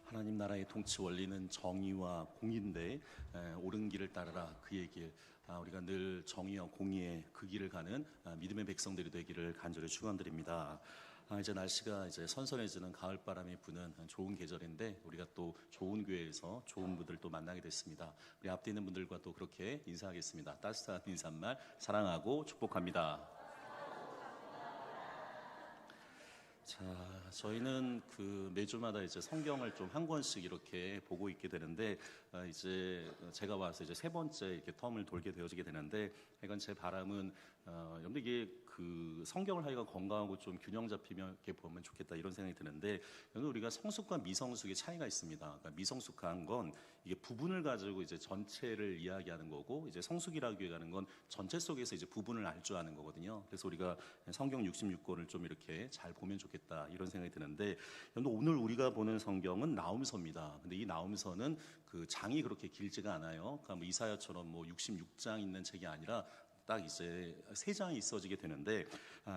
하나님 나라의 통치 원리는 정의와 공의인데 옳은 길을 따르라 그의 길. 우리가 늘 정의와 공의의 그 길을 가는 믿음의 백성들이 되기를 간절히 축원드립니다. 이제 날씨가 이제 선선해지는 가을 바람이 부는 좋은 계절인데 우리가 또 좋은 교회에서 좋은 분들 또 만나게 됐습니다. 우리 앞에 있는 분들과 또 그렇게 인사하겠습니다. 따뜻한 인사말 사랑하고 축복합니다. 자, 저희는 그 매주마다 이제 성경을 좀 한 권씩 이렇게 보고 있게 되는데 이제 제가 와서 이제 세 번째 이렇게 텀을 돌게 되어지게 되는데, 이건 제 바람은 여러분들 이게 그 성경을 하여가 건강하고 좀 균형 잡히면 이렇게 보면 좋겠다 이런 생각이 드는데, 여러분 우리가 성숙과 미성숙의 차이가 있습니다. 그러니까 미성숙한 건 이게 부분을 가지고 이제 전체를 이야기하는 거고, 이제 성숙이라고 얘기하는 건 전체 속에서 이제 부분을 알 줄 아는 거거든요. 그래서 우리가 성경 66권을 좀 이렇게 잘 보면 좋겠다 이런 생각이 드는데, 오늘 우리가 보는 성경은 나훔서입니다. 근데 이 나훔서는 그 장이 그렇게 길지가 않아요. 그러니까 뭐 이사야처럼 뭐 66장 있는 책이 아니라 딱 이제 3장이 있어지게 되는데,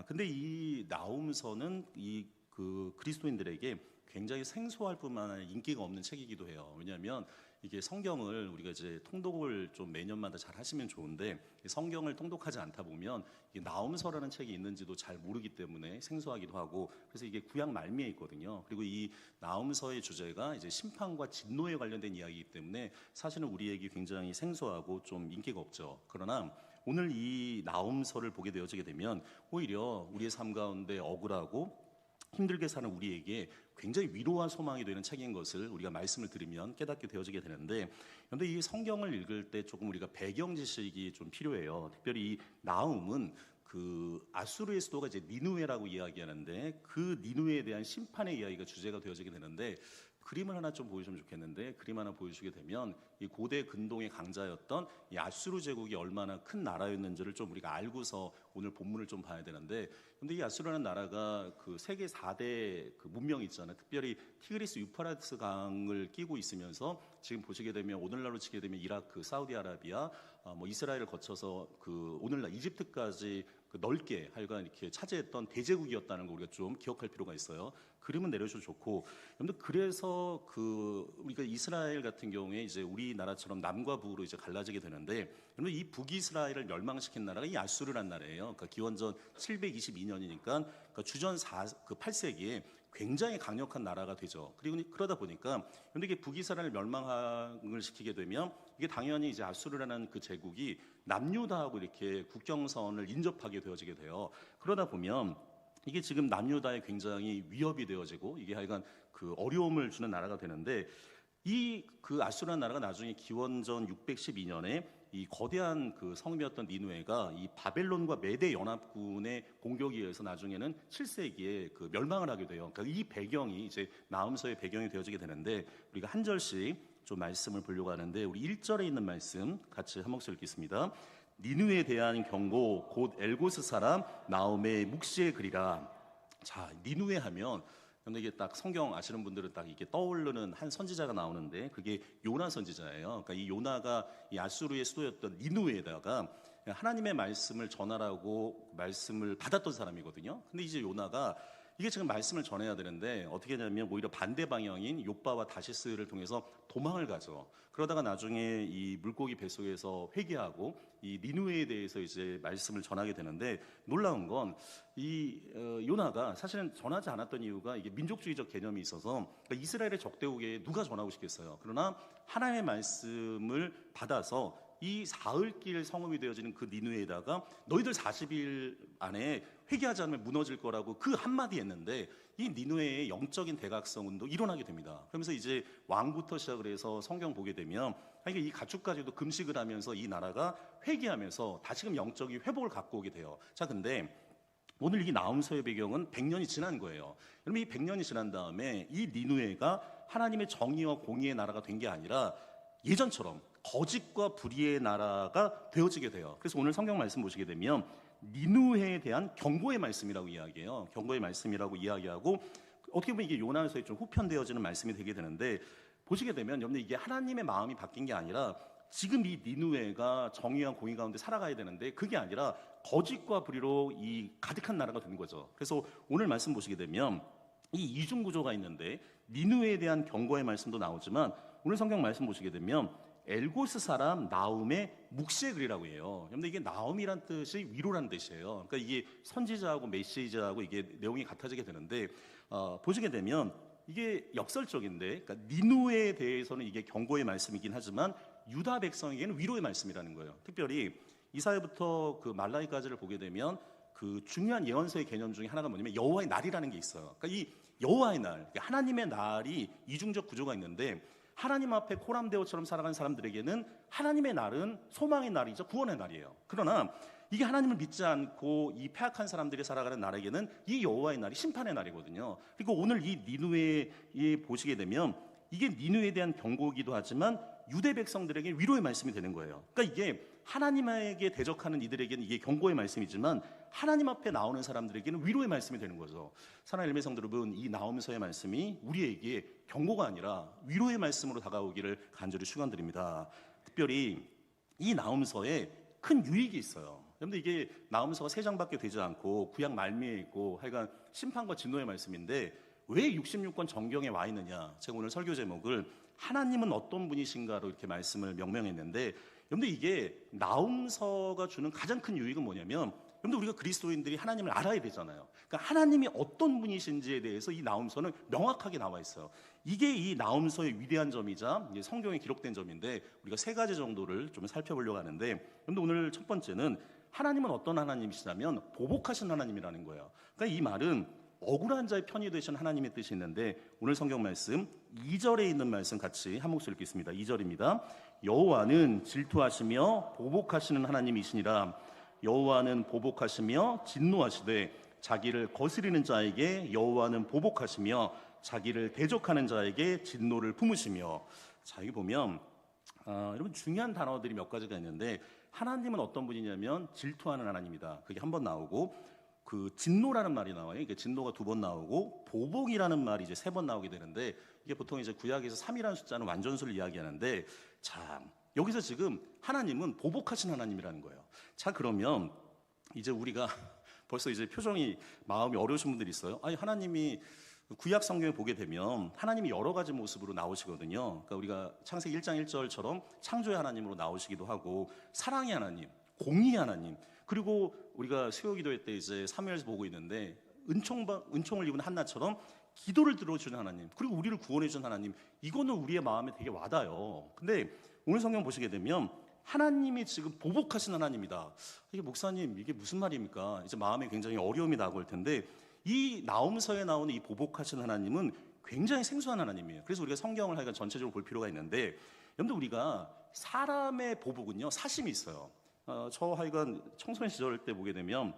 근데 이 나훔서는 이 그 그리스도인들에게 굉장히 생소할 뿐만 아니라 인기가 없는 책이기도 해요. 왜냐하면 이게 성경을 우리가 이제 통독을 좀 매년마다 잘 하시면 좋은데, 성경을 통독하지 않다 보면 이게 나훔서라는 책이 있는지도 잘 모르기 때문에 생소하기도 하고, 그래서 이게 구약 말미에 있거든요. 그리고 이 나훔서의 주제가 이제 심판과 진노에 관련된 이야기이기 때문에 사실은 우리에게 굉장히 생소하고 좀 인기가 없죠. 그러나 오늘 이 나훔서를 보게 되어지게 되면 오히려 우리의 삶 가운데 억울하고 힘들게 사는 우리에게 굉장히 위로와 소망이 되는 책인 것을 우리가 말씀을 들으면 깨닫게 되어지게 되는데, 그런데 이 성경을 읽을 때 조금 우리가 배경 지식이 좀 필요해요. 특별히 이 나훔은 그 아수르의 수도가 이제 니누웨라고 이야기하는데, 그 니누웨에 대한 심판의 이야기가 주제가 되어지게 되는데, 그림을 하나 좀 보여주면 좋겠는데, 그림 하나 보여주게 되면 이 고대 근동의 강자였던 이 아수르 제국이 얼마나 큰 나라였는지를 좀 우리가 알고서 오늘 본문을 좀 봐야 되는데, 근데 이 아수르라는 나라가 그 세계 4대 그 문명이 있잖아요. 특별히 티그리스 유프라테스 강을 끼고 있으면서 지금 보시게 되면 오늘날로 치게 되면 이라크, 사우디아라비아, 뭐 이스라엘을 거쳐서 그 오늘날 이집트까지 그 넓게 하여간 이렇게 차지했던 대제국이었다는 거 우리가 좀 기억할 필요가 있어요. 그림은 내려줘도 좋고, 여러분들 그래서 그 우리가 이스라엘 같은 경우에 이제 우리나라처럼 남과 북으로 이제 갈라지게 되는데, 여러분 이 북이스라엘을 멸망시킨 나라가 이 아수르란 나라예요. 그러니까 기원전 722년이니까 그러니까 주전 8세기에 굉장히 강력한 나라가 되죠. 그리고 그러다 보니까 근데 이게 북이스라엘을 멸망을 시키게 되면 이게 당연히 이제 아수르라는 그 제국이 남유다하고 이렇게 국경선을 인접하게 되어지게 돼요. 그러다 보면 이게 지금 남유다에 굉장히 위협이 되어지고 이게 하여간 그 어려움을 주는 나라가 되는데, 이 그 아수르라는 나라가 나중에 기원전 612년에 이 거대한 그 성이었던 니누에가 이 바벨론과 메대 연합군의 공격에 의해서 나중에는 7세기에 그 멸망을 하게 돼요. 그러니까 이 배경이 이제 나훔서의 배경이 되어지게 되는데, 우리가 한 절씩 좀 말씀을 보려고 하는데, 우리 1절에 있는 말씀 같이 한 목소리 읽겠습니다. 니누에 대한 경고 곧 엘고스 사람 나훔의 묵시의 글이라. 자, 니누에 하면 근데 이게 딱 성경 아시는 분들은 딱 이게 떠오르는 한 선지자가 나오는데, 그게 요나 선지자예요. 그러니까 이 요나가 이 아수르의 수도였던 니누에다가 하나님의 말씀을 전하라고 말씀을 받았던 사람이거든요. 근데 이제 요나가 이게 지금 말씀을 전해야 되는데 어떻게 하냐면 오히려 반대 방향인 욥바와 다시스를 통해서 도망을 가죠. 그러다가 나중에 이 물고기 뱃속에서 회개하고 이 니누에 대해서 이제 말씀을 전하게 되는데, 놀라운 건 이 요나가 사실은 전하지 않았던 이유가 이게 민족주의적 개념이 있어서, 그러니까 이스라엘의 적대국에 누가 전하고 싶겠어요. 그러나 하나님의 말씀을 받아서 이 사흘길 성읍이 되어지는 그 니누에다가 너희들 40일 안에 회개하지 않으면 무너질 거라고 그 한마디 했는데, 이 니누에의 영적인 대각성 운동 일어나게 됩니다. 그러면서 이제 왕부터 시작을 해서 성경 보게 되면 이 가축까지도 금식을 하면서 이 나라가 회개하면서 다시금 영적인 회복을 갖고 오게 돼요. 자, 근데 오늘 이 나훔서의 배경은 100년이 지난 거예요. 그러면 이 100년이 지난 다음에 이 니누에가 하나님의 정의와 공의의 나라가 된 게 아니라 예전처럼 거짓과 불의의 나라가 되어지게 돼요. 그래서 오늘 성경 말씀 보시게 되면 니누에 대한 경고의 말씀이라고 이야기해요. 경고의 말씀이라고 이야기하고, 어떻게 보면 이게 요나서의 좀 후편되어지는 말씀이 되게 되는데, 보시게 되면 여러분 이게 하나님의 마음이 바뀐 게 아니라 지금 이 니누에가 정의와 공의 가운데 살아가야 되는데, 그게 아니라 거짓과 불의로 이 가득한 나라가 되는 거죠. 그래서 오늘 말씀 보시게 되면 이 이중 구조가 있는데 니누에 대한 경고의 말씀도 나오지만 오늘 성경 말씀 보시게 되면 엘고스 사람 나움의 묵시의 글이라고 해요. 그런데 이게 나움이란 뜻이 위로란 뜻이에요. 그러니까 이게 선지자하고 메시지하고 이게 내용이 같아지게 되는데 보시게 되면 이게 역설적인데, 그러니까 니누에 대해서는 이게 경고의 말씀이긴 하지만 유다 백성에게는 위로의 말씀이라는 거예요. 특별히 이사야부터 그 말라기까지를 보게 되면 그 중요한 예언서의 개념 중에 하나가 뭐냐면 여호와의 날이라는 게 있어요. 그러니까 이 여호와의 날, 그러니까 하나님의 날이 이중적 구조가 있는데 하나님 앞에 코람데오처럼 살아가는 사람들에게는 하나님의 날은 소망의 날이죠. 구원의 날이에요. 그러나 이게 하나님을 믿지 않고 이 패악한 사람들이 살아가는 날에게는 이 여호와의 날이 심판의 날이거든요. 그리고 오늘 이 니누에 보시게 되면 이게 니누에 대한 경고이기도 하지만 유대 백성들에게 위로의 말씀이 되는 거예요. 그러니까 이게 하나님에게 대적하는 이들에게는 이게 경고의 말씀이지만 하나님 앞에 나오는 사람들에게는 위로의 말씀이 되는 거죠. 사랑하는 엘메 성도 여러분, 이 나홈서의 말씀이 우리에게 경고가 아니라 위로의 말씀으로 다가오기를 간절히 축원드립니다. 특별히 이 나홈서에 큰 유익이 있어요. 그런데 이게 나홈서가 3장밖에 되지 않고 구약 말미에 있고 하여간 심판과 진노의 말씀인데 왜 66권 정경에 와 있느냐? 제가 오늘 설교 제목을 하나님은 어떤 분이신가로 이렇게 말씀을 명명했는데, 여러분들 이게 나홈서가 주는 가장 큰 유익은 뭐냐면, 여러분들 우리가 그리스도인들이 하나님을 알아야 되잖아요. 그러니까 하나님이 어떤 분이신지에 대해서 이 나홈서는 명확하게 나와 있어요. 이게 이 나홈서의 위대한 점이자 성경에 기록된 점인데 우리가 3가지 정도를 좀 살펴보려고 하는데, 여러분들 오늘 첫 번째는 하나님은 어떤 하나님이시냐면 보복하신 하나님이라는 거예요. 그러니까 이 말은 억울한 자의 편이 되신 하나님의 뜻이 있는데 오늘 성경 말씀 2절에 있는 말씀 같이 한 목소리 읽겠습니다. 2절입니다. 여호와는 질투하시며 보복하시는 하나님이시니라. 여호와는 보복하시며 진노하시되 자기를 거스리는 자에게 여호와는 보복하시며 자기를 대적하는 자에게 진노를 품으시며. 자, 여기 보면 여러분 중요한 단어들이 몇 가지가 있는데 하나님은 어떤 분이냐면 질투하는 하나님이다. 그게 한 번 나오고 그 진노라는 말이 나와요. 이게 진노가 2번 나오고 보복이라는 말이 이제 3번 나오게 되는데 이게 보통 이제 구약에서 3이라는 숫자는 완전수를 이야기하는데, 자, 여기서 지금 하나님은 보복하신 하나님이라는 거예요. 자, 그러면 이제 우리가 벌써 이제 표정이 마음이 어려우신 분들이 있어요. 아니, 하나님이 구약 성경에 보게 되면 하나님이 여러 가지 모습으로 나오시거든요. 그러니까 우리가 창세기 1장 1절처럼 창조의 하나님으로 나오시기도 하고 사랑의 하나님, 공의의 하나님, 그리고 우리가 수요기도회 때 이제 사무엘에서 보고 있는데 은총을 입은 한나처럼 기도를 들어주는 하나님, 그리고 우리를 구원해주는 하나님, 이거는 우리의 마음에 되게 와닿아요. 근데 오늘 성경 보시게 되면 하나님이 지금 보복하신 하나님이다. 이게 목사님 이게 무슨 말입니까? 이제 마음에 굉장히 어려움이 다가올 텐데 이 나홈서에 나오는 이 보복하신 하나님은 굉장히 생소한 하나님이에요. 그래서 우리가 성경을 하여간 전체적으로 볼 필요가 있는데, 여러분들 우리가 사람의 보복은요 사심이 있어요. 저 하여간 청소년 시절 때 보게 되면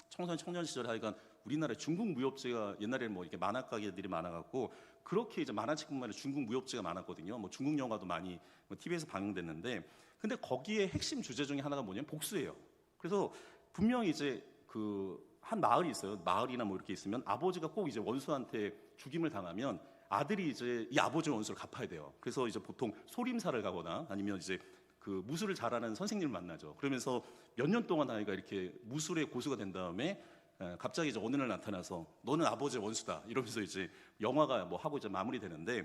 청년 시절 하여간 우리나라에 중국 무협지가 옛날에는 뭐 이렇게 만화 가게들이 많아갖고 그렇게 이제 만화책뿐만 아니라 중국 무협지가 많았거든요. 뭐 중국 영화도 많이 TV에서 방영됐는데, 근데 거기에 핵심 주제 중에 하나가 뭐냐면 복수예요. 그래서 분명히 이제 그 한 마을이 있어요. 마을이나 뭐 이렇게 있으면 아버지가 꼭 이제 원수한테 죽임을 당하면 아들이 이제 이 아버지의 원수를 갚아야 돼요. 그래서 이제 보통 소림사를 가거나 아니면 이제 그 무술을 잘하는 선생님을 만나죠. 그러면서 몇 년 동안 아이가 이렇게 무술의 고수가 된 다음에 갑자기 이제 어느 날 나타나서 너는 아버지의 원수다 이러면서 이제 영화가 뭐 하고 이제 마무리되는데,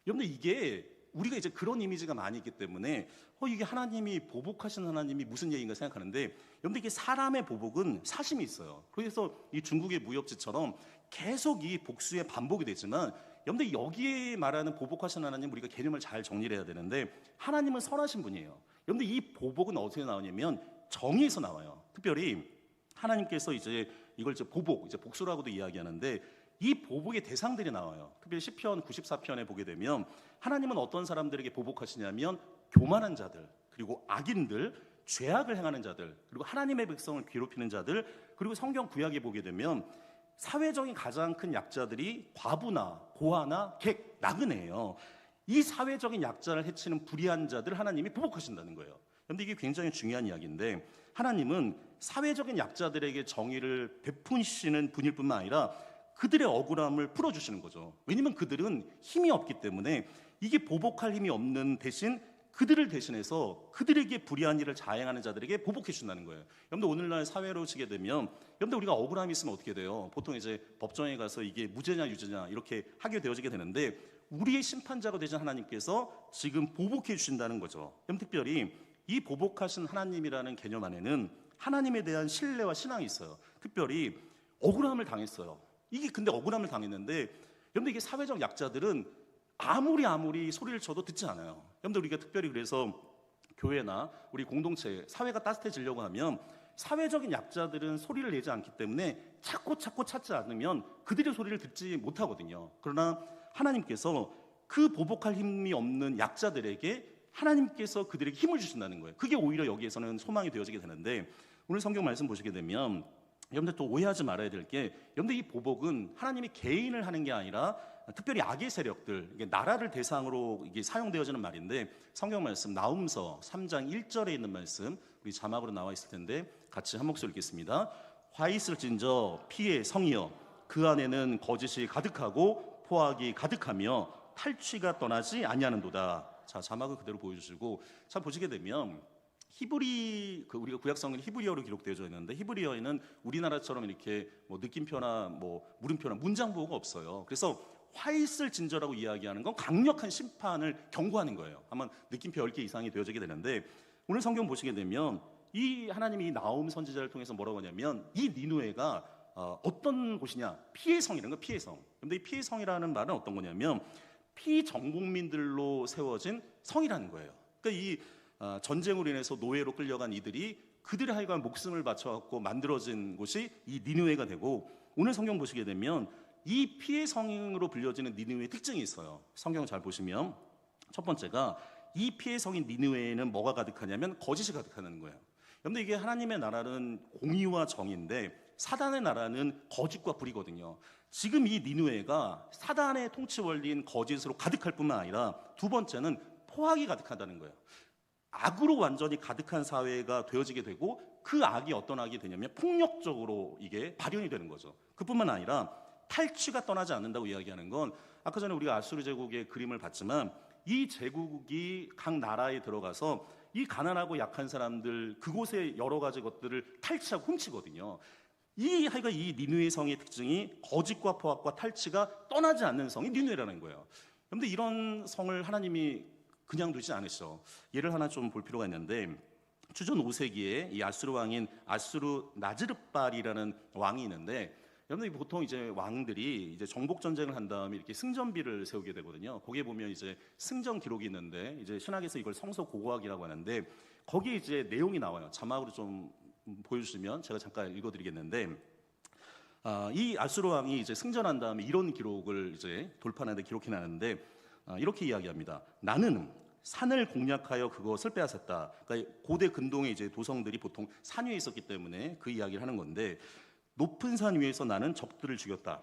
여러분들 이게 우리가 이제 그런 이미지가 많이 있기 때문에 이게 하나님이 보복하시는 하나님이 무슨 얘기인가 생각하는데, 여러분들 이게 사람의 보복은 사심이 있어요. 그래서 이 중국의 무협지처럼 계속 이 복수의 반복이 되지만, 여러분들 여기에 말하는 보복하시는 하나님 우리가 개념을 잘 정리를 해야 되는데, 하나님은 선하신 분이에요. 여러분들 이 보복은 어디서 나오냐면 정의에서 나와요. 특별히 하나님께서 이제 이걸 이제 보복, 이제 복수라고도 이야기하는데 이 보복의 대상들이 나와요. 특별히 시편 94편에 보게 되면 하나님은 어떤 사람들에게 보복하시냐면 교만한 자들, 그리고 악인들, 죄악을 행하는 자들, 그리고 하나님의 백성을 괴롭히는 자들, 그리고 성경 구약에 보게 되면 사회적인 가장 큰 약자들이 과부나 고아나 객, 나그네예요. 이 사회적인 약자를 해치는 불의한 자들 하나님이 보복하신다는 거예요. 그런데 이게 굉장히 중요한 이야기인데, 하나님은 사회적인 약자들에게 정의를 베푸시는 분일 뿐만 아니라 그들의 억울함을 풀어주시는 거죠. 왜냐면 그들은 힘이 없기 때문에 이게 보복할 힘이 없는 대신 그들을 대신해서 그들에게 불의한 일을 자행하는 자들에게 보복해 준다는 거예요. 여러분들 오늘날 사회로 치게 되면 여러분들 우리가 억울함이 있으면 어떻게 돼요? 보통 이제 법정에 가서 이게 무죄냐 유죄냐 이렇게 하게 되어지게 되는데 우리의 심판자가 되신 하나님께서 지금 보복해 주신다는 거죠. 여러분 특별히 이 보복하신 하나님이라는 개념 안에는 하나님에 대한 신뢰와 신앙이 있어요. 특별히 억울함을 당했어요. 이게 근데 억울함을 당했는데 여러분들 이게 사회적 약자들은 아무리 소리를 쳐도 듣지 않아요. 여러분들 우리가 특별히 그래서 교회나 우리 공동체, 사회가 따뜻해지려고 하면 사회적인 약자들은 소리를 내지 않기 때문에 찾고 찾지 않으면 그들의 소리를 듣지 못하거든요. 그러나 하나님께서 그 보복할 힘이 없는 약자들에게 하나님께서 그들에게 힘을 주신다는 거예요. 그게 오히려 여기에서는 소망이 되어지게 되는데 오늘 성경 말씀 보시게 되면 여러분들 또 오해하지 말아야 될 게 여러분들 이 보복은 하나님이 개인을 하는 게 아니라 특별히 악의 세력들, 이게 나라를 대상으로 이게 사용되어지는 말인데 성경 말씀 나훔서 3장 1절에 있는 말씀 우리 자막으로 나와 있을 텐데 같이 한 목소리 읽겠습니다. 화 있을진저 피의 성이여 그 안에는 거짓이 가득하고 포악이 가득하며 탈취가 떠나지 아니하는도다. 자, 자막을 그대로 보여주시고 자 보시게 되면 우리가 구약 성경에 히브리어로 기록되어져 있는데 히브리어에는 우리나라처럼 이렇게 뭐 느낌표나 뭐 물음표나 문장보호가 없어요. 그래서 화 있을 진저라고 이야기하는 건 강력한 심판을 경고하는 거예요. 아마 느낌표 10개 이상이 되어지게 되는데 오늘 성경 보시게 되면 이 하나님이 이 나홈 선지자를 통해서 뭐라고 하냐면 이 니누에가 어떤 곳이냐? 피의 성이라는 거, 피의 성. 근데 이 피의 성이라는 말은 어떤 거냐면 피정복민들로 세워진 성이라는 거예요. 그러니까 이 전쟁으로 인해서 노예로 끌려간 이들이 그들의 하여간 목숨을 바쳐갖고 만들어진 곳이 이 니누에가 되고 오늘 성경 보시게 되면 이 피의 성으로 불려지는 니누에의 특징이 있어요. 성경 잘 보시면 첫 번째가 이 피의 성인 니누에에는 뭐가 가득하냐면 거짓이 가득하는 거예요. 여러분들 이게 하나님의 나라는 공의와 정의인데 사단의 나라는 거짓과 불이거든요. 지금 이 니누에가 사단의 통치 원리인 거짓으로 가득할 뿐만 아니라 두 번째는 포악이 가득하다는 거예요. 악으로 완전히 가득한 사회가 되어지게 되고 그 악이 어떤 악이 되냐면 폭력적으로 이게 발현이 되는 거죠. 그뿐만 아니라 탈취가 떠나지 않는다고 이야기하는 건 아까 전에 우리가 아수르 제국의 그림을 봤지만 이 제국이 각 나라에 들어가서 이 가난하고 약한 사람들 그곳의 여러 가지 것들을 탈취하고 훔치거든요. 하여간 이 니누의 성의 특징이 거짓과 포악과 탈취가 떠나지 않는 성이 니누에라는 거예요. 그런데 이런 성을 하나님이 그냥 두지 않으셔. 예를 하나 좀 볼 필요가 있는데 주전 5세기에 이 아수르 왕인 아수르 나즈르발이라는 왕이 있는데 여러분들 보통 이제 왕들이 이제 정복 전쟁을 한 다음에 이렇게 승전비를 세우게 되거든요. 거기에 보면 이제 승전 기록이 있는데 이제 신학에서 이걸 성서 고고학이라고 하는데 거기에 이제 내용이 나와요. 자막으로 좀 보여주시면 제가 잠깐 읽어드리겠는데 이 아수르 왕이 이제 승전한 다음에 이런 기록을 이제 돌판에 기록해놨는데 이렇게 이야기합니다. 나는 산을 공략하여 그것을 빼앗았다. 그러니까 고대 근동의 이제 도성들이 보통 산 위에 있었기 때문에 그 이야기를 하는 건데 높은 산 위에서 나는 적들을 죽였다.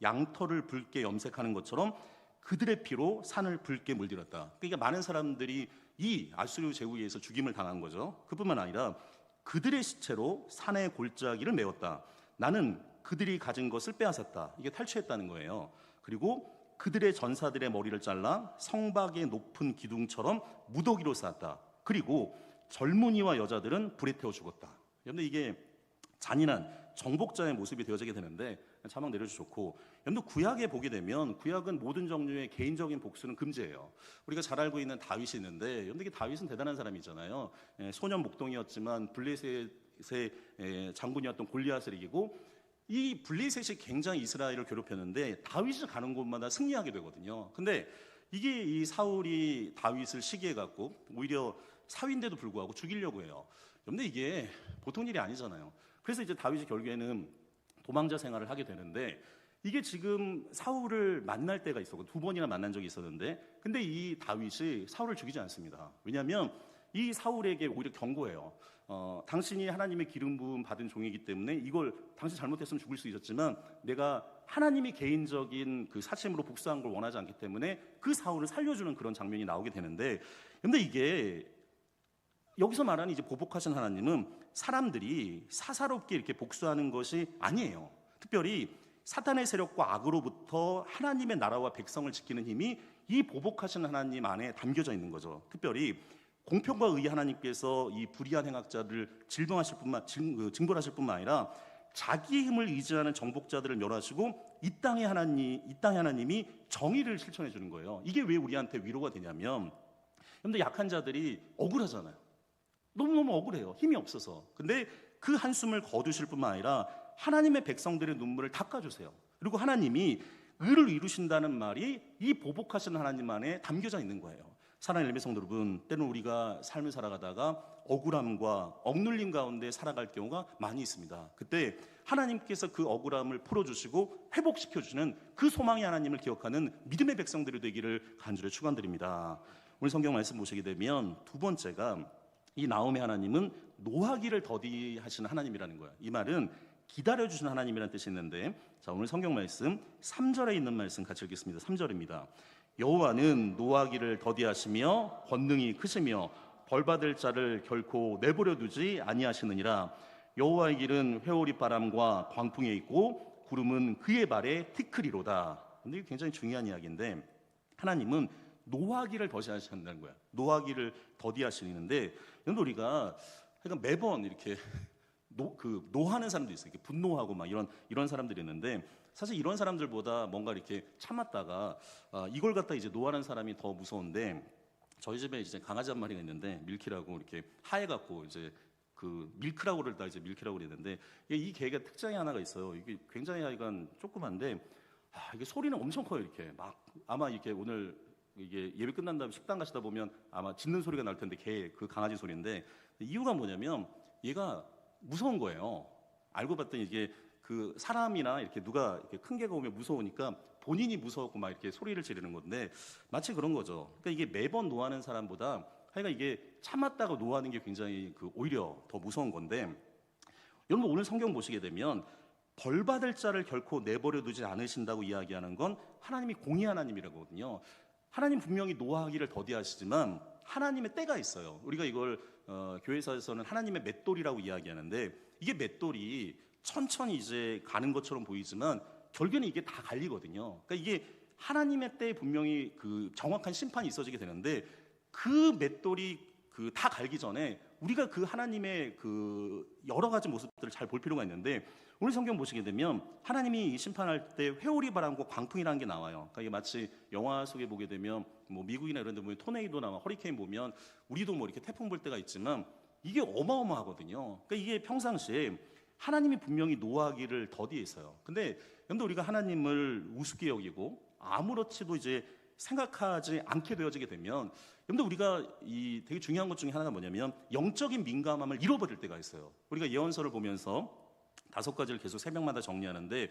양털을 붉게 염색하는 것처럼 그들의 피로 산을 붉게 물들였다. 그러니까 많은 사람들이 이 아수르 제국에 의해서 죽임을 당한 거죠. 그뿐만 아니라 그들의 시체로 산의 골짜기를 메웠다. 나는 그들이 가진 것을 빼앗았다. 이게 탈취했다는 거예요. 그리고 그들의 전사들의 머리를 잘라 성박의 높은 기둥처럼 무더기로 쌓았다. 그리고 젊은이와 여자들은 불에 태워 죽었다. 그런데 이게 잔인한 정복자의 모습이 되어지게 되는데 자막 내려주셔서 좋고 여러분 구약에 보게 되면 구약은 모든 종류의 개인적인 복수는 금지예요. 우리가 잘 알고 있는 다윗이 있는데 여러분 이게 다윗은 대단한 사람이잖아요. 소년 목동이었지만 블레셋의 장군이었던 골리앗을 이기고 이 블레셋이 굉장히 이스라엘을 괴롭혔는데 다윗이 가는 곳마다 승리하게 되거든요. 근데 이게 이 사울이 다윗을 시기해 갖고 오히려 사위인데도 불구하고 죽이려고 해요. 근데 이게 보통 일이 아니잖아요. 그래서 이제 다윗이 결국에는 도망자 생활을 하게 되는데 이게 지금 사울을 만날 때가 있었고 두 번이나 만난 적이 있었는데 근데 이 다윗이 사울을 죽이지 않습니다. 왜냐하면 이 사울에게 오히려 경고해요. 당신이 하나님의 기름 부음 받은 종이기 때문에 이걸 당신 잘못했으면 죽을 수 있었지만 내가 하나님이 개인적인 그 사심으로 복수한 걸 원하지 않기 때문에 그 사울을 살려주는 그런 장면이 나오게 되는데 근데 이게 여기서 말하는 이제 보복하신 하나님은 사람들이 사사롭게 이렇게 복수하는 것이 아니에요. 특별히 사탄의 세력과 악으로부터 하나님의 나라와 백성을 지키는 힘이 이 보복하신 하나님 안에 담겨져 있는 거죠. 특별히 공평과 의의 하나님께서 이 불의한 행악자를 징벌하실 뿐만 아니라 자기의 힘을 의지하는 정복자들을 멸하시고 이 땅의 하나님이 정의를 실천해 주는 거예요. 이게 왜 우리한테 위로가 되냐면, 여러분들 약한 자들이 억울하잖아요. 너무너무 억울해요. 힘이 없어서. 근데 그 한숨을 거두실 뿐만 아니라 하나님의 백성들의 눈물을 닦아주세요. 그리고 하나님이 의를 이루신다는 말이 이 보복하시는 하나님 안에 담겨져 있는 거예요. 사랑하는 엘베 성도 여러분, 때로는 우리가 삶을 살아가다가 억울함과 억눌림 가운데 살아갈 경우가 많이 있습니다. 그때 하나님께서 그 억울함을 풀어주시고 회복시켜주는 그 소망의 하나님을 기억하는 믿음의 백성들이 되기를 간절히 축원드립니다. 오늘 성경 말씀 보시게 되면 두 번째가, 이 나옴의 하나님은 노하기를 더디하시는 하나님이라는 거예요. 이 말은 기다려주시는 하나님이라는 뜻이 있는데, 자, 오늘 성경 말씀 3절에 있는 말씀 같이 읽겠습니다. 3절입니다. 여호와는 노하기를 더디하시며 권능이 크시며 벌받을 자를 결코 내버려 두지 아니하시느니라. 여호와의 길은 회오리 바람과 광풍에 있고 구름은 그의 발에 티끌이로다. 근데 이게 굉장히 중요한 이야기인데, 하나님은 노하기를 더디하신다는 거야. 노하기를 더디하시는데, 우리가 그러니까 매번 이렇게 노하는 사람도 있어요. 이렇게 분노하고 막 이런 사람들이 있는데, 사실 이런 사람들보다 뭔가 이렇게 참았다가 이걸 갖다 이제 노하는 사람이 더 무서운데, 저희 집에 이제 강아지 한 마리가 있는데 밀키라고, 이렇게 하얘갖고 이제 그 밀크라고 그러다 이제 밀키라고 그랬는데, 이 개가 특징이 하나가 있어요. 이게 굉장히 하여간 조그만데 이게 소리는 엄청 커요. 이렇게 막 아마 이렇게 오늘 이게 예배 끝난 다음에 식당 가시다 보면 아마 짖는 소리가 날 텐데, 그 강아지 소리인데, 이유가 뭐냐면 얘가 무서운 거예요. 알고 봤더니 이게 그 사람이나 이렇게 누가 이렇게 큰 개가 오면 무서우니까 본인이 무서웠고 막 이렇게 소리를 지르는 건데, 마치 그런 거죠. 그러니까 이게 매번 노하는 사람보다 하여간 이게 참았다가 노하는 게 굉장히 오히려 더 무서운 건데, 여러분 오늘 성경 보시게 되면 벌받을 자를 결코 내버려 두지 않으신다고 이야기하는 건 하나님이 공의 하나님이라거든요. 하나님 분명히 노하기를 더디하시지만 하나님의 때가 있어요. 우리가 이걸 교회에서는 하나님의 맷돌이라고 이야기하는데, 이게 맷돌이 천천히 이제 가는 것처럼 보이지만 결국에는 이게 다 갈리거든요. 그러니까 이게 하나님의 때에 분명히 그 정확한 심판이 있어지게 되는데, 그 맷돌이 다 갈기 전에 우리가 그 하나님의 그 여러 가지 모습들을 잘 볼 필요가 있는데, 오늘 성경 보시게 되면 하나님이 심판할 때 회오리 바람과 광풍이라는 게 나와요. 그러니까 이게 마치 영화 속에 보게 되면 뭐 미국이나 이런 데 보면 토네이도나 허리케인 보면 우리도 뭐 이렇게 태풍 불 때가 있지만 이게 어마어마하거든요. 그러니까 이게 평상시에 하나님이 분명히 노하기를 더디했어요. 근데 우리가 하나님을 우습게 여기고 아무렇지도 이제 생각하지 않게 되어지게 되면, 우리가 이 되게 중요한 것 중에 하나가 뭐냐면 영적인 민감함을 잃어버릴 때가 있어요. 우리가 예언서를 보면서 5가지를 계속 새벽마다 정리하는데,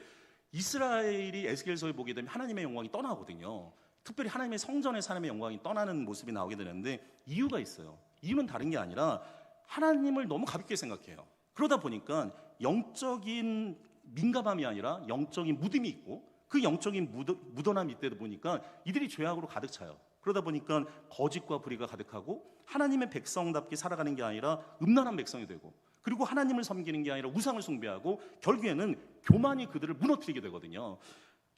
이스라엘이 에스겔서에 보게 되면 하나님의 영광이 떠나거든요. 특별히 하나님의 성전의 사람의 영광이 떠나는 모습이 나오게 되는데, 이유가 있어요. 이유는 다른 게 아니라 하나님을 너무 가볍게 생각해요. 그러다 보니까 영적인 민감함이 아니라 영적인 무딤이 있고, 그 영적인 무던함이 있다 보니까 이들이 죄악으로 가득 차요. 그러다 보니까 거짓과 불의가 가득하고 하나님의 백성답게 살아가는 게 아니라 음란한 백성이 되고, 그리고 하나님을 섬기는 게 아니라 우상을 숭배하고 결국에는 교만이 그들을 무너뜨리게 되거든요.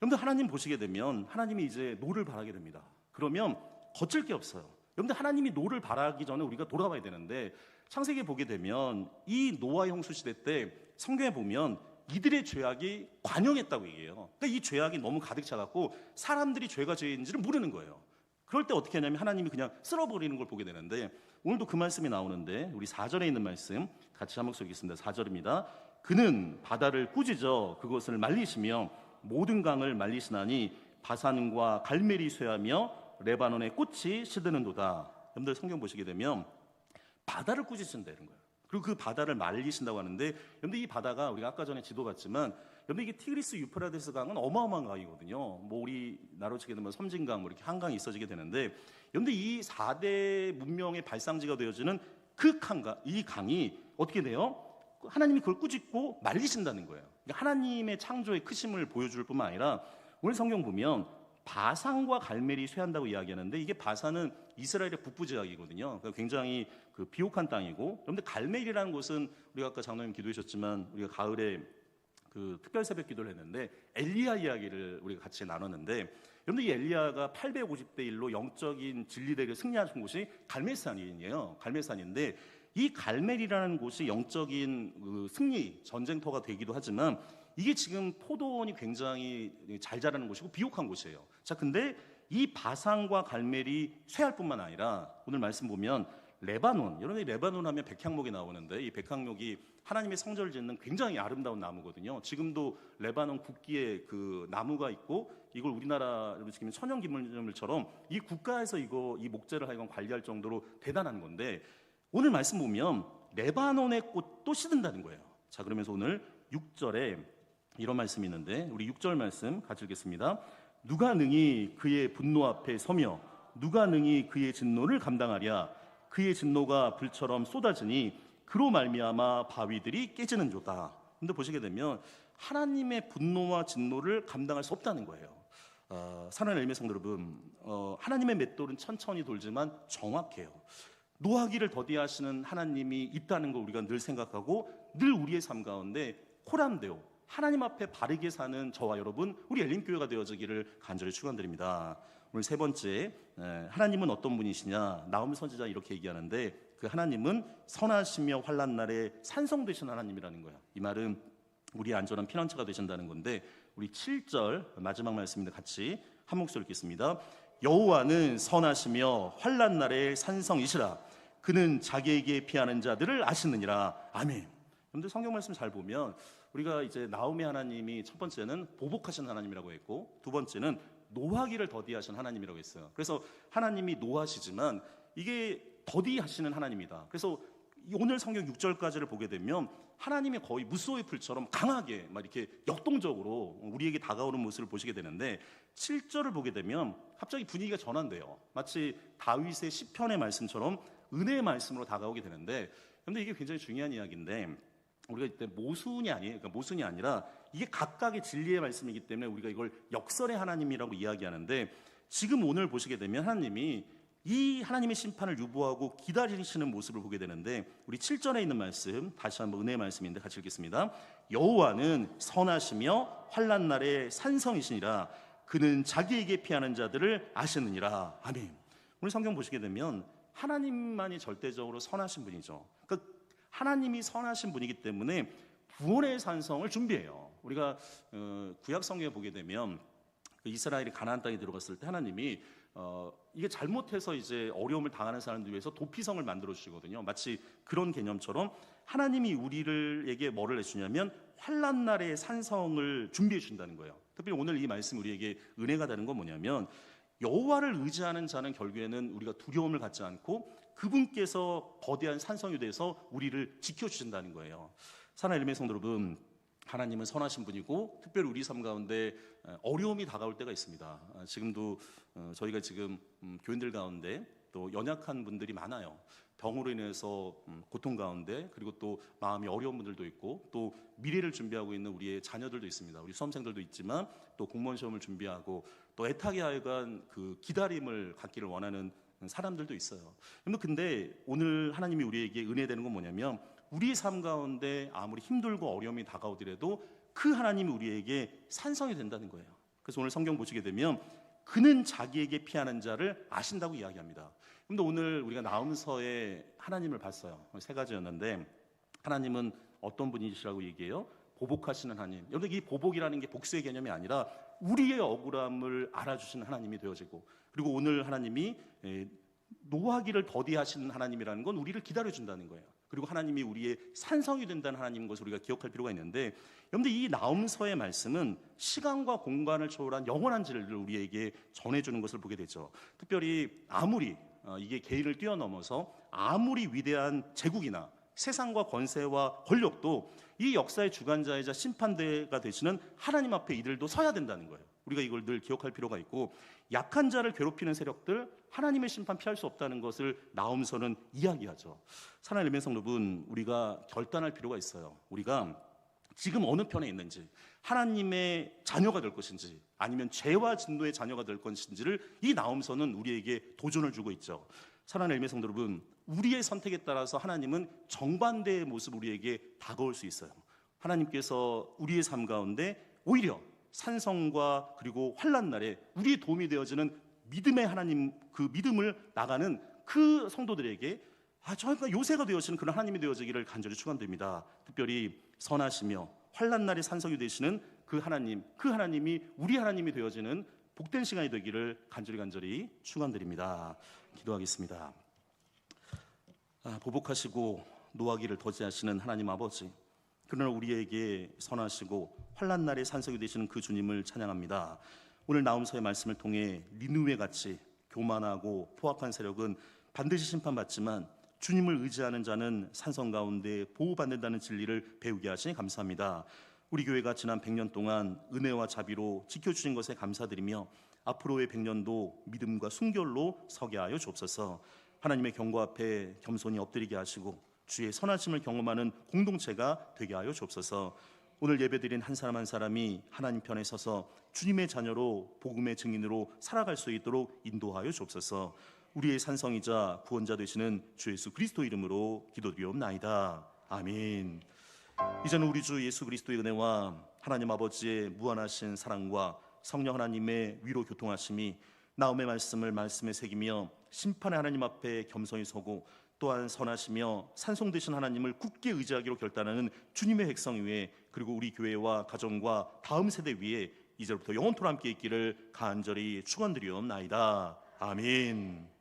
여러분들 하나님 보시게 되면 하나님이 이제 노를 바라게 됩니다. 그러면 거칠 게 없어요. 여러분들 하나님이 노를 바라기 전에 우리가 돌아와야 되는데, 창세기에 보게 되면 이 노아 홍수 시대 때 성경에 보면 이들의 죄악이 관영했다고 얘기해요. 그러니까 이 죄악이 너무 가득 차갖고 사람들이 죄가 죄인지를 모르는 거예요. 그럴 때 어떻게 하냐면 하나님이 그냥 쓸어버리는 걸 보게 되는데, 오늘도 그 말씀이 나오는데 우리 4절에 있는 말씀 같이 한번 읽겠습니다. 4절입니다. 그는 바다를 꾸짖어 그것을 말리시며 모든 강을 말리시나니 바산과 갈멜이 쇠하며 레바논의 꽃이 시드는도다. 여러분들 성경 보시게 되면 바다를 꾸짖으신다 이런 거예요. 그리고 그 바다를 말리신다고 하는데, 여러분들 이 바다가 우리가 아까 전에 지도 봤지만, 여러분 이게 티그리스 유프라데스 강은 어마어마한 강이거든요. 뭐 우리나라로 치게 되면 섬진강 뭐 이렇게 한강이 있어지게 되는데, 여러분들 이 4대 문명의 발상지가 되어지는 이 강이 어떻게 돼요? 하나님이 그걸 꾸짖고 말리신다는 거예요. 그러니까 하나님의 창조의 크심을 보여줄 뿐만 아니라, 오늘 성경 보면 바산과 갈멜이 쇠한다고 이야기하는데, 이게 바산은 이스라엘의 북부 지역이거든요. 그러니까 굉장히 비옥한 땅이고, 그런데 갈멜이라는 곳은 우리가 아까 장로님 기도하셨지만 우리가 가을에 그 특별 새벽 기도를 했는데 엘리야 이야기를 우리가 같이 나눴는데, 여러분들 이 엘리야가 850대 1로 영적인 진리대를 승리하신 곳이 갈멜산이에요. 갈멜산인데 이 갈멜이라는 곳이 영적인 그 승리 전쟁터가 되기도 하지만 이게 지금 포도원이 굉장히 잘 자라는 곳이고 비옥한 곳이에요. 자, 근데 이 바산과 갈멜이 쇠할 뿐만 아니라 오늘 말씀 보면 레바논, 여러분이 레바논 하면 백향목이 나오는데 이 백향목이 하나님의 성전을 짓는 굉장히 아름다운 나무거든요. 지금도 레바논 국기에 그 나무가 있고 이걸 우리나라로 지금 천연기념물처럼 이 국가에서 이 목재를 하여간 관리할 정도로 대단한 건데, 오늘 말씀 보면 레바논의 꽃도 시든다는 거예요. 자, 그러면서 오늘 6절에 이런 말씀이 있는데 우리 6절 말씀 같이 읽겠습니다. 누가 능히 그의 분노 앞에 서며 누가 능히 그의 진노를 감당하랴. 그의 진노가 불처럼 쏟아지니 그로 말미암아 바위들이 깨지는도다. 근데 보시게 되면 하나님의 분노와 진노를 감당할 수 없다는 거예요. 사랑하는 엘메 성도 여러분, 하나님의 맷돌은 천천히 돌지만 정확해요. 노하기를 더디하시는 하나님이 있다는 걸 우리가 늘 생각하고 늘 우리의 삶 가운데 코람데오, 하나님 앞에 바르게 사는 저와 여러분, 우리 엘림교회가 되어지기를 간절히 축원드립니다. 오늘 세 번째, 하나님은 어떤 분이시냐? 나홈 선지자 이렇게 얘기하는데 그 하나님은 선하시며 환난 날에 산성 되신 하나님이라는 거야. 이 말은 우리의 안전한 피난처가 되신다는 건데, 우리 7절 마지막 말씀인데 같이 한 목소리 읽겠습니다. 여호와는 선하시며 환난 날에 산성이시라. 그는 자기에게 피하는 자들을 아시느니라. 아멘. 여러분들 성경 말씀 잘 보면 우리가 이제 나홈의 하나님이 첫 번째는 보복하신 하나님이라고 했고 두 번째는 노하기를 더디하신 하나님이라고 했어요. 그래서 하나님이 노하시지만 이게 더디하시는 하나님이다. 그래서 오늘 성경 6절까지를 보게 되면 하나님이 거의 무소의 풀처럼 강하게 막 이렇게 역동적으로 우리에게 다가오는 모습을 보시게 되는데 7절을 보게 되면 갑자기 분위기가 전환돼요. 마치 다윗의 시편의 말씀처럼 은혜의 말씀으로 다가오게 되는데, 그런데 이게 굉장히 중요한 이야기인데 우리가 이때 모순이 아니라 이게 각각의 진리의 말씀이기 때문에 우리가 이걸 역설의 하나님이라고 이야기하는데, 지금 오늘 보시게 되면 하나님이 이 하나님의 심판을 유보하고 기다리시는 모습을 보게 되는데, 우리 7절에 있는 말씀 다시 한번 은혜의 말씀인데 같이 읽겠습니다. 여호와는 선하시며 환난 날에 산성이시니라. 그는 자기에게 피하는 자들을 아시느니라. 아멘. 오늘 성경 보시게 되면 하나님만이 절대적으로 선하신 분이죠. 그러니까 하나님이 선하신 분이기 때문에 구원의 산성을 준비해요. 우리가 구약 성경에 보게 되면 이스라엘이 가나안 땅에 들어갔을 때 하나님이 이게 잘못해서 이제 어려움을 당하는 사람들 위해서 도피성을 만들어 주시거든요. 마치 그런 개념처럼 하나님이 우리에게 뭐를 해주냐면 환난 날의 산성을 준비해 준다는 거예요. 특별히 오늘 이 말씀 우리에게 은혜가 되는 건 뭐냐면 여호와를 의지하는 자는 결국에는 우리가 두려움을 갖지 않고 그분께서 거대한 산성이 돼서 우리를 지켜주신다는 거예요. 사랑하는 엘메 성도 여러분, 하나님은 선하신 분이고 특별히 우리 삶 가운데 어려움이 다가올 때가 있습니다. 지금도 저희가 지금 교인들 가운데 또 연약한 분들이 많아요. 병으로 인해서 고통 가운데, 그리고 또 마음이 어려운 분들도 있고 또 미래를 준비하고 있는 우리의 자녀들도 있습니다. 우리 수험생들도 있지만 또 공무원 시험을 준비하고 또 애타게 하여간 그 기다림을 갖기를 원하는 사람들도 있어요. 근데 오늘 하나님이 우리에게 은혜되는 건 뭐냐면 우리의 삶 가운데 아무리 힘들고 어려움이 다가오더라도 그 하나님이 우리에게 산성이 된다는 거예요. 그래서 오늘 성경 보시게 되면 그는 자기에게 피하는 자를 아신다고 이야기합니다. 그런데 오늘 우리가 나홈서에 하나님을 봤어요. 세 가지였는데 하나님은 어떤 분이시라고 얘기해요? 보복하시는 하나님. 여러분, 이 보복이라는 게 복수의 개념이 아니라 우리의 억울함을 알아주시는 하나님이 되어지고, 그리고 오늘 하나님이 노하기를 더디하시는 하나님이라는 건 우리를 기다려준다는 거예요. 그리고 하나님이 우리의 산성이 된다는 하나님인 것을 우리가 기억할 필요가 있는데, 여러분들 이 나홈서의 말씀은 시간과 공간을 초월한 영원한 진리를 우리에게 전해주는 것을 보게 되죠. 특별히 아무리 이게 개인을 뛰어넘어서 아무리 위대한 제국이나 세상과 권세와 권력도 이 역사의 주관자이자 심판대가 되시는 하나님 앞에 이들도 서야 된다는 거예요. 우리가 이걸 늘 기억할 필요가 있고, 약한 자를 괴롭히는 세력들 하나님의 심판 피할 수 없다는 것을 나홈서는 이야기하죠. 사랑하는 엘메 성도분, 우리가 결단할 필요가 있어요. 우리가 지금 어느 편에 있는지, 하나님의 자녀가 될 것인지 아니면 죄와 진노의 자녀가 될 것인지를 이 나홈서는 우리에게 도전을 주고 있죠. 사랑하는 엘메 성도 여러분, 우리의 선택에 따라서 하나님은 정반대의 모습 우리에게 다가올 수 있어요. 하나님께서 우리의 삶 가운데 오히려 산성과 그리고 환난 날에 우리의 도움이 되어지는 믿음의 하나님, 그 믿음을 나가는 그 성도들에게 저희가 요새가 되어지는 그런 하나님이 되어지기를 간절히 축원드립니다. 특별히 선하시며 환난 날에 산성이 되시는 그 하나님이 우리 하나님이 되어지는 복된 시간이 되기를 간절히 축원드립니다. 기도하겠습니다. 보복하시고 노하기를 더디하시는 하나님 아버지, 그러나 우리에게 선하시고 환난 날에 산성이 되시는 그 주님을 찬양합니다. 오늘 나홈서의 말씀을 통해 니느웨 같이 교만하고 포악한 세력은 반드시 심판받지만 주님을 의지하는 자는 산성 가운데 보호받는다는 진리를 배우게 하시니 감사합니다. 우리 교회가 지난 100년 동안 은혜와 자비로 지켜주신 것에 감사드리며 앞으로의 100년도 믿음과 순결로 서게 하여 주옵소서. 하나님의 경고 앞에 겸손히 엎드리게 하시고 주의 선하심을 경험하는 공동체가 되게 하여 주옵소서. 오늘 예배드린 한 사람 한 사람이 하나님 편에 서서 주님의 자녀로 복음의 증인으로 살아갈 수 있도록 인도하여 주옵소서. 우리의 산성이자 구원자 되시는 주 예수 그리스도 이름으로 기도드리옵나이다. 아멘. 이제는 우리 주 예수 그리스도의 은혜와 하나님 아버지의 무한하신 사랑과 성령 하나님의 위로 교통하심이 나음의 말씀을 말씀에 새기며 심판의 하나님 앞에 겸손히 서고 또한 선하시며 산성되신 하나님을 굳게 의지하기로 결단하는 주님의 백성 위에, 그리고 우리 교회와 가정과 다음 세대 위에 이제부터 영원토록 함께 있기를 간절히 축원드리옵나이다. 아멘.